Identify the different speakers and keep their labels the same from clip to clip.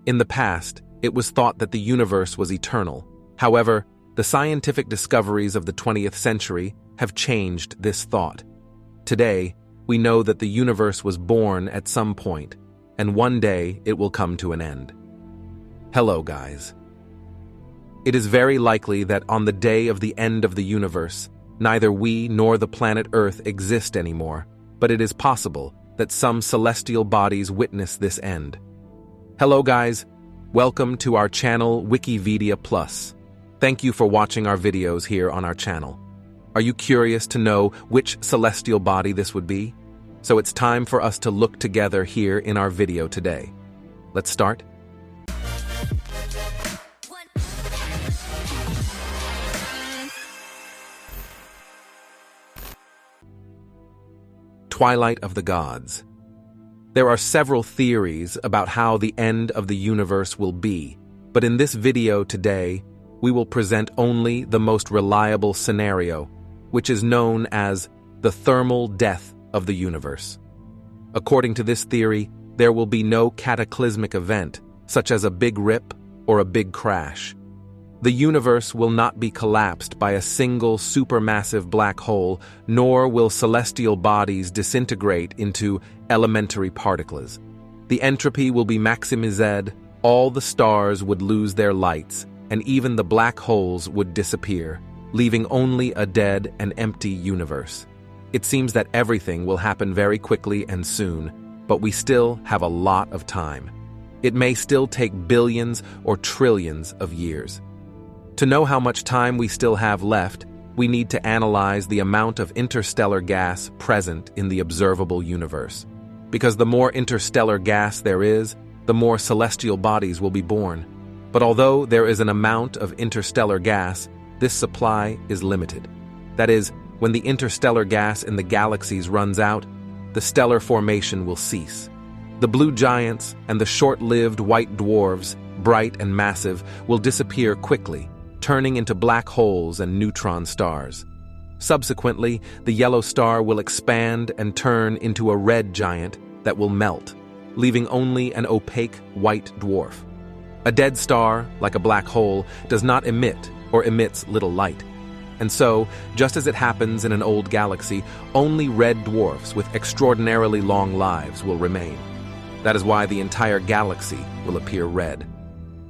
Speaker 1: In the past, it was thought that the universe was eternal. However, the scientific discoveries of the 20th century have changed this thought. Today, we know that the universe was born at some point, and one day it will come to an end. Hello, guys. It is very likely that on the day of the end of the universe, neither we nor the planet Earth exist anymore, but it is possible that some celestial bodies witness this end. Hello, guys. Welcome to our channel Wikivedia Plus. Thank you for watching our videos here on our channel. Are you curious to know which celestial body this would be? So it's time for us to look together here in our video today. Let's start. Twilight of the Gods. There are several theories about how the end of the universe will be, but in this video today, we will present only the most reliable scenario, which is known as the thermal death of the universe. According to this theory, there will be no cataclysmic event, such as a big rip or a big crash. The universe will not be collapsed by a single supermassive black hole, nor will celestial bodies disintegrate into elementary particles. The entropy will be maximized, all the stars would lose their lights, and even the black holes would disappear, leaving only a dead and empty universe. It seems that everything will happen very quickly and soon, but we still have a lot of time. It may still take billions or trillions of years. To know how much time we still have left, we need to analyze the amount of interstellar gas present in the observable universe. Because the more interstellar gas there is, the more celestial bodies will be born. But although there is an amount of interstellar gas, this supply is limited. That is, when the interstellar gas in the galaxies runs out, the stellar formation will cease. The blue giants and the short-lived white dwarfs, bright and massive, will disappear quickly, turning into black holes and neutron stars. Subsequently, the yellow star will expand and turn into a red giant that will melt, leaving only an opaque white dwarf. A dead star, like a black hole, does not emit or emits little light. And so, just as it happens in an old galaxy, only red dwarfs with extraordinarily long lives will remain. That is why the entire galaxy will appear red.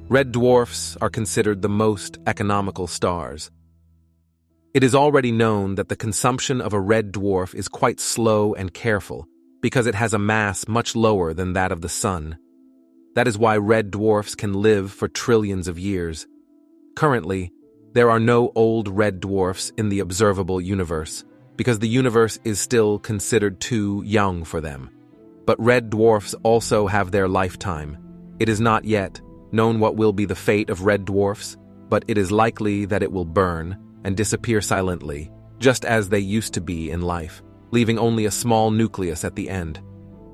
Speaker 1: Red dwarfs are considered the most economical stars. It is already known that the consumption of a red dwarf is quite slow and careful because it has a mass much lower than that of the sun. That is why red dwarfs can live for trillions of years. Currently, there are no old red dwarfs in the observable universe because the universe is still considered too young for them. But red dwarfs also have their lifetime. It is not yet known what will be the fate of red dwarfs, but it is likely that it will burn and disappear silently, just as they used to be in life, leaving only a small nucleus at the end.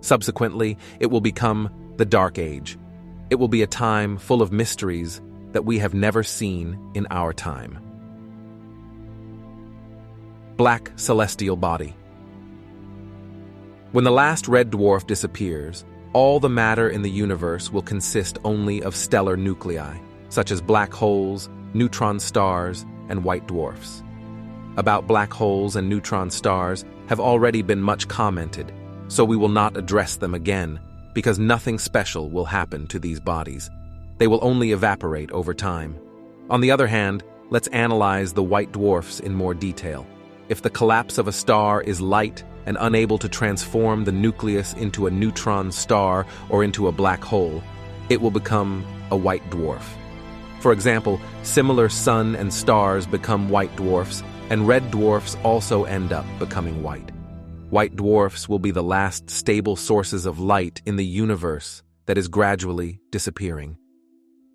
Speaker 1: Subsequently, it will become the Dark Age. It will be a time full of mysteries that we have never seen in our time. Black celestial body. When the last red dwarf disappears, all the matter in the universe will consist only of stellar nuclei, such as black holes, neutron stars, and white dwarfs. About black holes and neutron stars have already been much commented, so we will not address them again, because nothing special will happen to these bodies. They will only evaporate over time. On the other hand, let's analyze the white dwarfs in more detail. If the collapse of a star is light and unable to transform the nucleus into a neutron star or into a black hole, it will become a white dwarf. For example, similar sun and stars become white dwarfs, and red dwarfs also end up becoming white. White dwarfs will be the last stable sources of light in the universe that is gradually disappearing.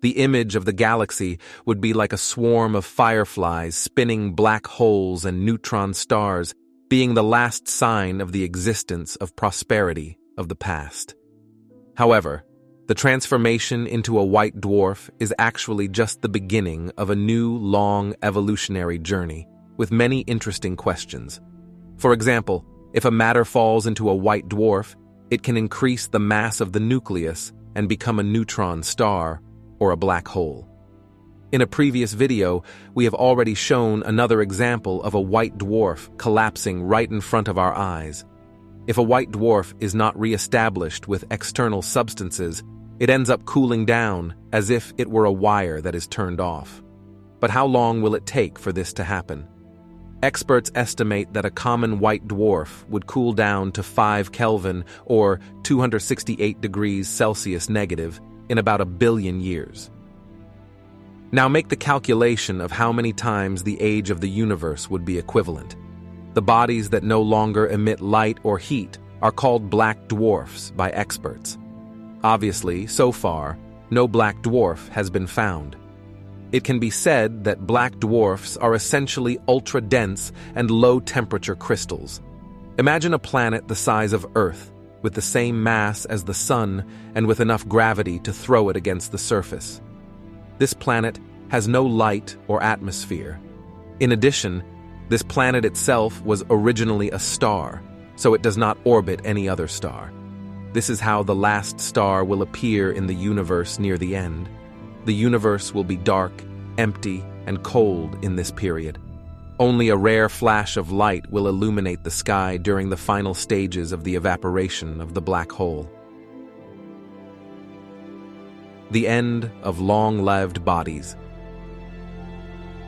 Speaker 1: The image of the galaxy would be like a swarm of fireflies spinning black holes and neutron stars, being the last sign of the existence of prosperity of the past. However, the transformation into a white dwarf is actually just the beginning of a new, long evolutionary journey, with many interesting questions. For example, if a matter falls into a white dwarf, it can increase the mass of the nucleus and become a neutron star or a black hole. In a previous video, we have already shown another example of a white dwarf collapsing right in front of our eyes. If a white dwarf is not re-established with external substances, it ends up cooling down as if it were a wire that is turned off. But how long will it take for this to happen? Experts estimate that a common white dwarf would cool down to 5 Kelvin or 268 degrees Celsius negative in about 1 billion years. Now make the calculation of how many times the age of the universe would be equivalent. The bodies that no longer emit light or heat are called black dwarfs by experts. Obviously, so far, no black dwarf has been found. It can be said that black dwarfs are essentially ultra-dense and low-temperature crystals. Imagine a planet the size of Earth, with the same mass as the Sun and with enough gravity to throw it against the surface. This planet has no light or atmosphere. In addition, this planet itself was originally a star, so it does not orbit any other star. This is how the last star will appear in the universe near the end. The universe will be dark, empty, and cold in this period. Only a rare flash of light will illuminate the sky during the final stages of the evaporation of the black hole. The end of long-lived bodies.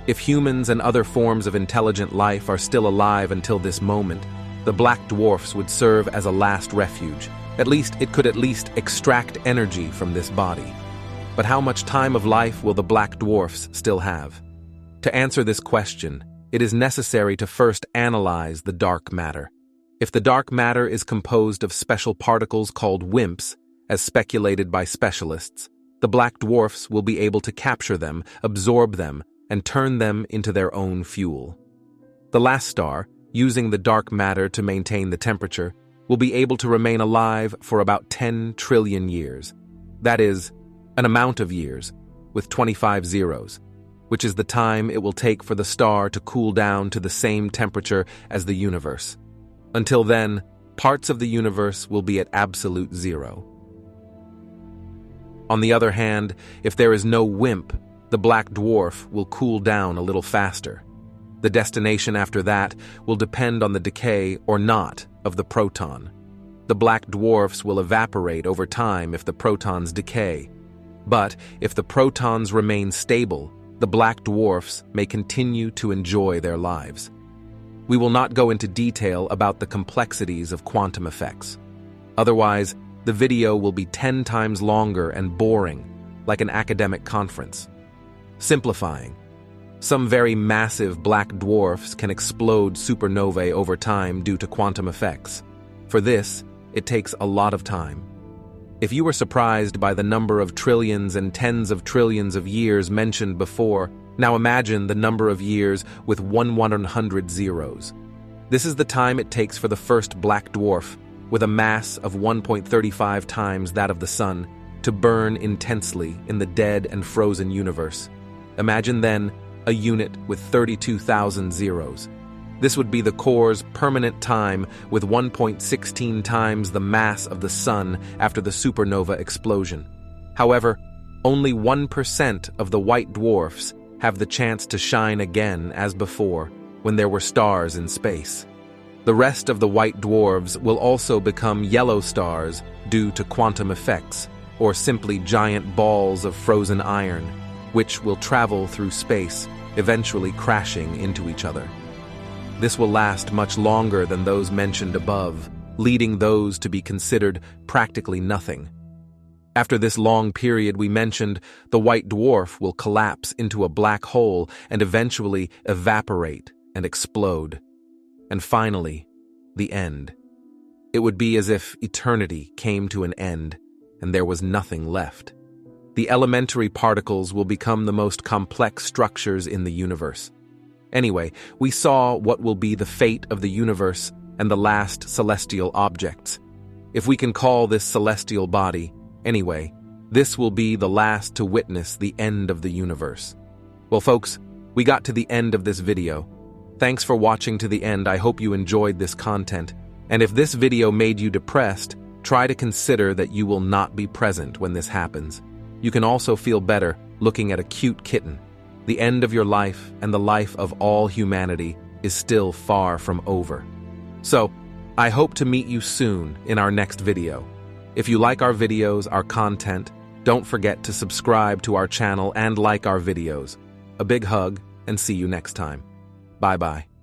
Speaker 1: If humans and other forms of intelligent life are still alive until this moment, the black dwarfs would serve as a last refuge. At least it could extract energy from this body. But how much time of life will the black dwarfs still have? To answer this question, it is necessary to first analyze the dark matter. If the dark matter is composed of special particles called WIMPs, as speculated by specialists, the black dwarfs will be able to capture them, absorb them, and turn them into their own fuel. The last star, using the dark matter to maintain the temperature, will be able to remain alive for about 10 trillion years. That is, an amount of years, with 25 zeros, which is the time it will take for the star to cool down to the same temperature as the universe. Until then, parts of the universe will be at absolute zero. On the other hand, if there is no WIMP, the black dwarf will cool down a little faster. The destination after that will depend on the decay or not of the proton. The black dwarfs will evaporate over time if the protons decay. But if the protons remain stable, the black dwarfs may continue to enjoy their lives. We will not go into detail about the complexities of quantum effects. Otherwise, the video will be 10 times longer and boring, like an academic conference. Simplifying. Some very massive black dwarfs can explode supernovae over time due to quantum effects. For this, it takes a lot of time. If you were surprised by the number of trillions and tens of trillions of years mentioned before, now imagine the number of years with 1/100 zeros. This is the time it takes for the first black dwarf, with a mass of 1.35 times that of the Sun, to burn intensely in the dead and frozen universe. Imagine then a unit with 32,000 zeros. This would be the core's permanent time with 1.16 times the mass of the Sun after the supernova explosion. However, only 1% of the white dwarfs have the chance to shine again as before, when there were stars in space. The rest of the white dwarfs will also become yellow stars due to quantum effects, or simply giant balls of frozen iron, which will travel through space, eventually crashing into each other. This will last much longer than those mentioned above, leading those to be considered practically nothing. After this long period we mentioned, the white dwarf will collapse into a black hole and eventually evaporate and explode. And finally, the end. It would be as if eternity came to an end and there was nothing left. The elementary particles will become the most complex structures in the universe. Anyway, we saw what will be the fate of the universe and the last celestial objects. If we can call this celestial body, anyway, this will be the last to witness the end of the universe. Well, folks, we got to the end of this video. Thanks for watching to the end. I hope you enjoyed this content. And if this video made you depressed, Try to consider that you will not be present when this happens. You can also feel better looking at a cute kitten. The end of your life and the life of all humanity is still far from over. So, I hope to meet you soon in our next video. If you like our videos, our content, don't forget to subscribe to our channel and like our videos. A big hug, and see you next time. Bye-bye.